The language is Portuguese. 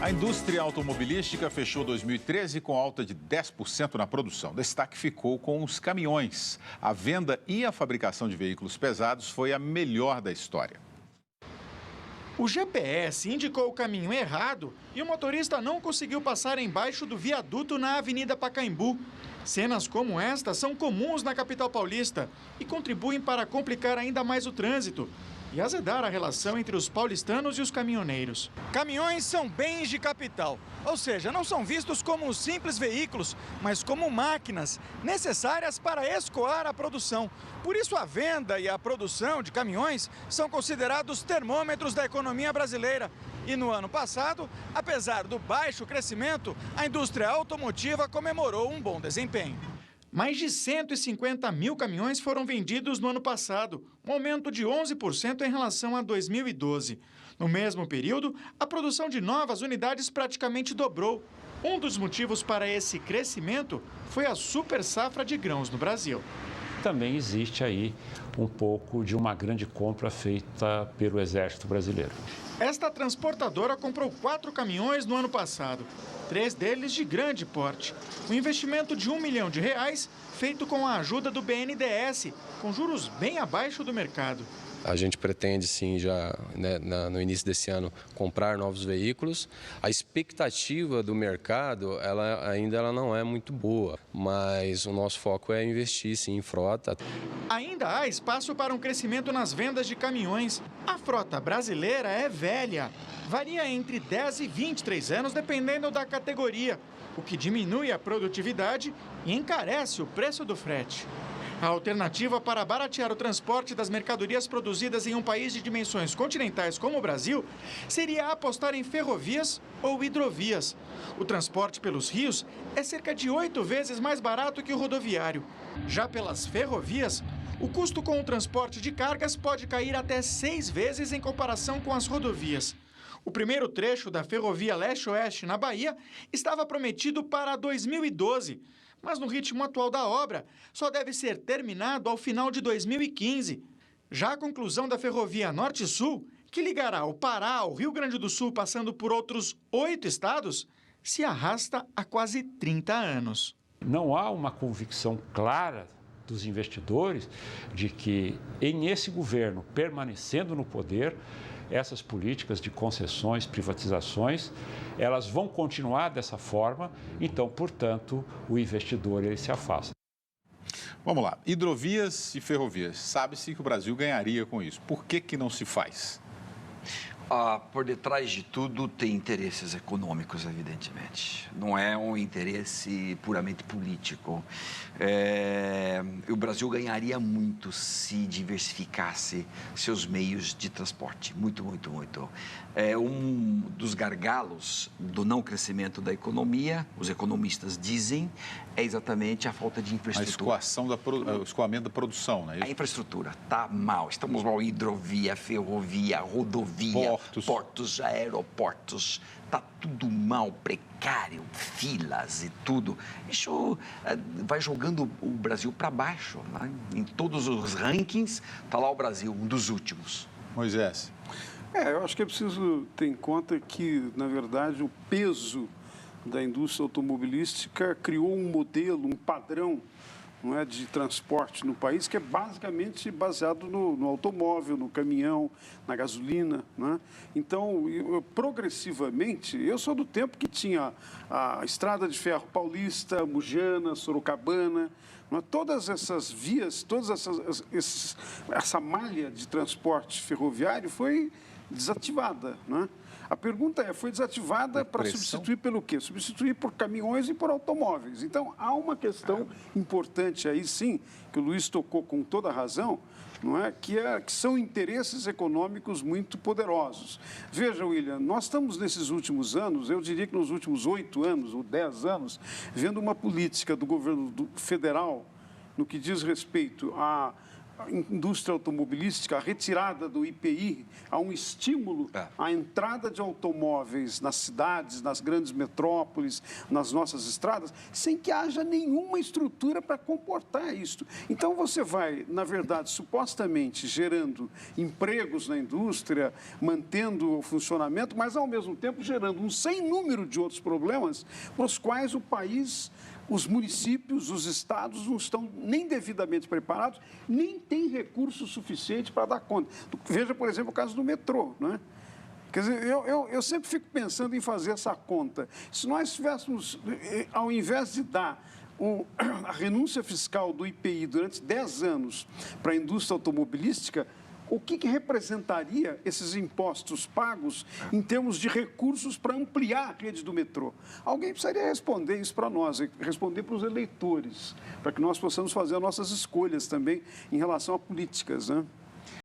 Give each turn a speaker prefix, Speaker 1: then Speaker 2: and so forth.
Speaker 1: A indústria automobilística fechou 2013 com alta de 10% na produção. Destaque ficou com os caminhões. A venda e a fabricação de veículos pesados foi a melhor da história.
Speaker 2: O GPS indicou o caminho errado e o motorista não conseguiu passar embaixo do viaduto na Avenida Pacaembu. Cenas como esta são comuns na capital paulista e contribuem para complicar ainda mais o trânsito e azedar a relação entre os paulistanos e os caminhoneiros. Caminhões são bens de capital, ou seja, não são vistos como simples veículos, mas como máquinas necessárias para escoar a produção. Por isso, a venda e a produção de caminhões são considerados termômetros da economia brasileira. E no ano passado, apesar do baixo crescimento, a indústria automotiva comemorou um bom desempenho. Mais de 150 mil caminhões foram vendidos no ano passado, um aumento de 11% em relação a 2012. No mesmo período, a produção de novas unidades praticamente dobrou. Um dos motivos para esse crescimento foi a super safra de grãos no Brasil.
Speaker 3: Também existe aí um pouco de uma grande compra feita pelo Exército Brasileiro.
Speaker 2: Esta transportadora comprou 4 caminhões no ano passado, 3 deles de grande porte. Um investimento de R$1 milhão feito com a ajuda do BNDES, com juros bem abaixo do mercado.
Speaker 4: A gente pretende, sim, já no início desse ano, comprar novos veículos. A expectativa do mercado, ela não é muito boa, mas o nosso foco é investir, sim, em frota.
Speaker 2: Ainda há espaço para um crescimento nas vendas de caminhões. A frota brasileira é velha. Varia entre 10 e 23 anos, dependendo da categoria, o que diminui a produtividade e encarece o preço do frete. A alternativa para baratear o transporte das mercadorias produzidas em um país de dimensões continentais como o Brasil seria apostar em ferrovias ou hidrovias. O transporte pelos rios é cerca de 8 vezes mais barato que o rodoviário. Já pelas ferrovias, o custo com o transporte de cargas pode cair até 6 vezes em comparação com as rodovias. O primeiro trecho da ferrovia Leste-Oeste na Bahia estava prometido para 2012. Mas no ritmo atual da obra, só deve ser terminado ao final de 2015. Já a conclusão da ferrovia Norte-Sul, que ligará o Pará ao Rio Grande do Sul passando por outros 8 estados, se arrasta há quase 30 anos.
Speaker 3: Não há uma convicção clara dos investidores de que, nesse governo, permanecendo no poder, essas políticas de concessões, privatizações, elas vão continuar dessa forma, então, portanto, o investidor ele se afasta.
Speaker 1: Vamos lá, hidrovias e ferrovias. Sabe-se que o Brasil ganharia com isso. Por que não se faz?
Speaker 5: Por detrás de tudo tem interesses econômicos, evidentemente. Não é um interesse puramente político. O Brasil ganharia muito se diversificasse seus meios de transporte. Muito, muito, muito. Um dos gargalos do não crescimento da economia, os economistas dizem, é exatamente a falta de infraestrutura.
Speaker 1: O escoamento da produção, né?
Speaker 5: A infraestrutura está mal. Estamos mal em hidrovia, ferrovia, rodovia, portos, aeroportos. Está tudo mal, precário, filas e tudo. Isso vai jogando o Brasil para baixo. Né? Em todos os rankings, está lá o Brasil, um dos últimos.
Speaker 1: Moisés.
Speaker 6: Eu acho que é preciso ter em conta que, na verdade, o peso da indústria automobilística criou um modelo, um padrão, não é, de transporte no país que é basicamente baseado no automóvel, no caminhão, na gasolina, né? Então, progressivamente, eu sou do tempo que tinha a Estrada de Ferro Paulista, Mujana, Sorocabana, não é? Todas essas vias, essa malha de transporte ferroviário foi desativada, né? A pergunta foi desativada para substituir pelo quê? Substituir por caminhões e por automóveis. Então, há uma questão importante aí, sim, que o Luiz tocou com toda a razão, não é? Que são interesses econômicos muito poderosos. Veja, William, nós estamos nesses últimos anos, eu diria que nos últimos 8 anos ou 10 anos, vendo uma política do governo federal no que diz respeito a indústria automobilística, a retirada do IPI, há um estímulo à entrada de automóveis nas cidades, nas grandes metrópoles, nas nossas estradas, sem que haja nenhuma estrutura para comportar isto. Então, você vai, na verdade, supostamente gerando empregos na indústria, mantendo o funcionamento, mas, ao mesmo tempo, gerando um sem número de outros problemas para os quais o país, os municípios, os estados não estão nem devidamente preparados, nem têm recurso suficiente para dar conta. Veja, por exemplo, o caso do metrô, né? Quer dizer, eu sempre fico pensando em fazer essa conta. Se nós tivéssemos, ao invés de dar a renúncia fiscal do IPI durante 10 anos para a indústria automobilística, o que representaria esses impostos pagos em termos de recursos para ampliar a rede do metrô? Alguém precisaria responder isso para nós, responder para os eleitores, para que nós possamos fazer as nossas escolhas também em relação a políticas, né?